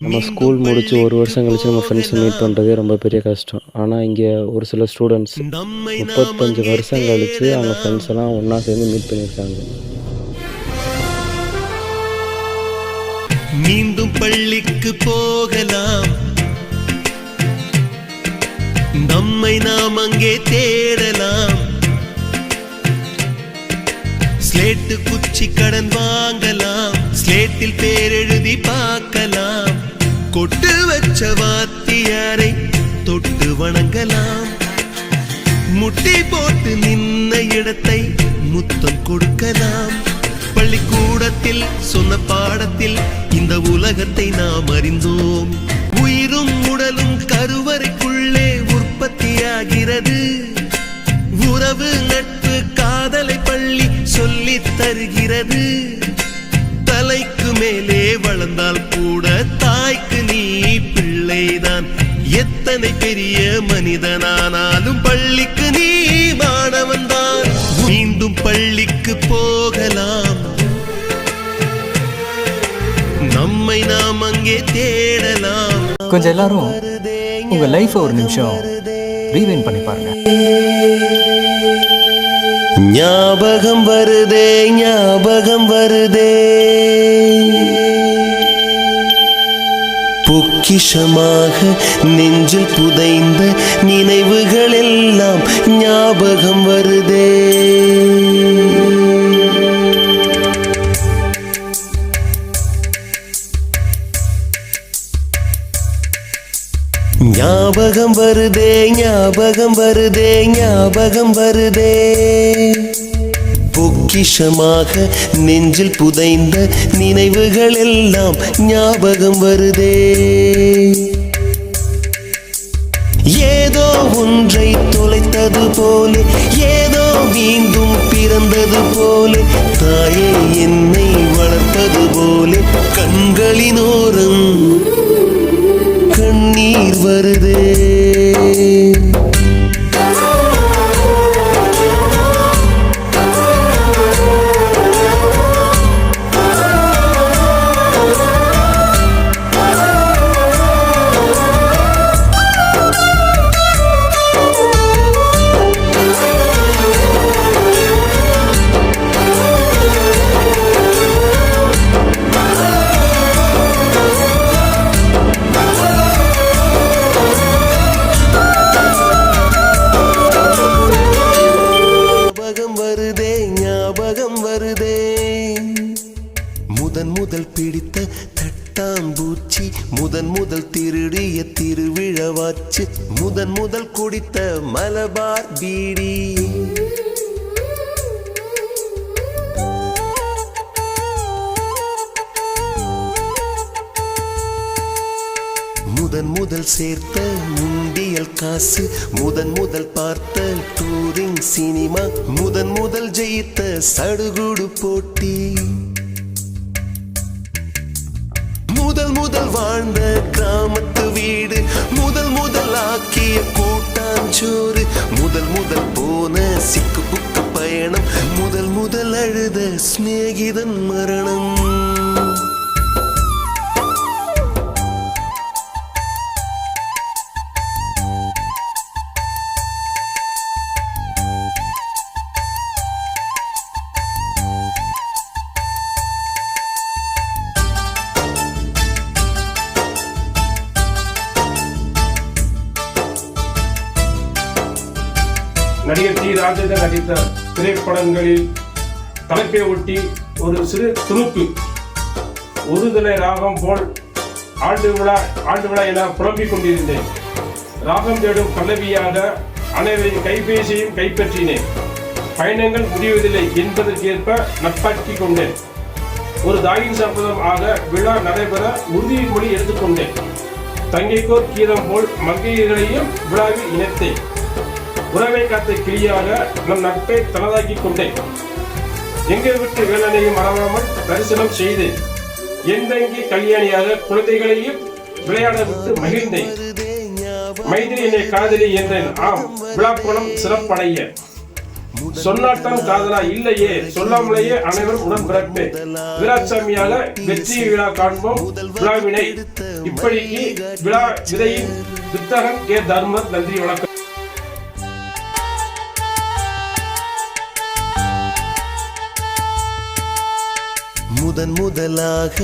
நம்ம ஸ்கூல் முடிச்சு ஒரு வருஷம் கழிச்சு நம்ம ஃப்ரெண்ட்ஸை மீட் பண்ணுறதே ரொம்ப பெரிய கஷ்டம். ஆனால் இங்கே ஒரு சில ஸ்டூடெண்ட்ஸ் 35 வருஷம் கழிச்சு அவங்க ஃப்ரெண்ட்ஸ் எல்லாம் ஒன்றா சேர்ந்து மீட் பண்ணியிருக்காங்க. மீண்டும் பள்ளிக்கு போகலாம், நம்மை நாம் அங்கே தேடலாம். ஸ்லேட்டு குச்சி கடன் வாங்கலாம், ஸ்லேட்டில் பேர் எழுதி பார்க்கலாம். கொட்டு வச்ச வாத்தியாரை தொட்டு வணங்கலாம். முட்டி போட்டு நின்ன இடத்தை முத்தம் கொடுக்கலாம். பள்ளிக்கூடத்தில் சொன்ன பாடத்தில் இந்த உலகத்தை நாம் அறிந்தோம். உயிரும் உடலும் கருவறைக்குள்ளே உற்பத்தியாகிறது. உறவு நட்பு காதலை பள்ளி சொல்லித் தருகிறது. தலைக்கு மேலே வளர்ந்தால் கூட தாய்க்கு நீ பிள்ளைதான். எத்தனை பெரிய மனிதனானாலும் பள்ளிக்கு நீ மாணவன்தான். மீண்டும் பள்ளிக்கு போகலாம், நம்மை நாம் அங்கே தேடலாம். கொஞ்சம் எல்லாரும் உங்க லைஃப் ஒரு நிமிஷம் ரீவைண்ட் பண்ணி பாருங்க. ஞாபகம் வருதே, ஞாபகம் வருதே, பொக்கிஷமாக நெஞ்சில் புதைந்த நினைவுகள் எல்லாம் ஞாபகம் வருதே. ஞாபகம் வருதே, ஞாபகம் வருதே, ஞாபகம் வருதே, பொக்கிஷமாக நெஞ்சில் புதைந்த நினைவுகள் எல்லாம் ஞாபகம் வருதே. ஏதோ ஒன்றை தொலைத்தது போல, ஏதோ மீண்டும் பிறந்தது போல, தாயே என்னை வளர்த்தது போல கண்களினோரம் கண்ணீர் வருதே. ஞாபகம் வருதே, முதன் முதல் பிடித்த தட்டாம்பூச்சி, முதன் முதல் திருடிய திருவிழவாச்சு, முதன் முதல் குடித்த மலபார் பீடி, முதன் முதல் சேர்த்த முண்டியல் காசு, முதன் முதல் பார்த்த டூரிங் சினிமா, முதன் முதல் ஜெயித்த சடுகுடு போட்டி, முதல் முதல் வாழ்ந்த கிராமத்து வீடு, முதல் முதல் ஆக்கிய கூட்டாஞ்சோறு, முதல் முதல் போன சிக்கு புக்கு பயணம், முதல் முதல் அழுத சிநேகிதன் மரணம். நடிகர் டி. ராஜேந்தர் நடித்த திரைப்படங்களில் தலைப்பை ஒட்டி ஒரு சிறு துணுக்கு. ஒருதலை ராகம் போல் ஆண்டு விழா என புலம்பிக் கொண்டிருந்தேன். ராகம் தேடும் பல்லவியாக அனைவரின் கைபேசியும் கைப்பற்றினேன். பயணங்கள் முடிவதில்லை என்பதற்கேற்ப நட்பாக்கி கொண்டேன். ஒரு தாயின் சம்பதம் ஆக விழா நடைபெற உறுதிமொழி எடுத்துக்கொண்டேன். தங்கைக்கோர் கீதம் போல் மங்கையர்களையும் விழாவில் இணைத்தேன். உறவை காத்த கிளியாக நம் நட்பை தனதாக்கி கொண்டேன். எங்கள் விட்டு வேலனையும் மறவாமல் தரிசனம் செய்தேன். என் தங்கி கல்யாணியாக குழந்தைகளையும் விளையாட விட்டு மகிழ்ந்தேன். மைதிரி என்னை காதலி என்றேன். ஆம், விழாக்கோலம் சிறப்படைய சொன்னாட்டம் காதலா இல்லையே, சொல்லாமலேயே அனைவரும் உடன் பிறப்பே. வீராசாமியாக வெற்றி விழா காண்போம் விழாவினை. இப்படிக்கு விழா விதையின் வித்தகன் கே தர்மர். நன்றி, வணக்கம். முதலாக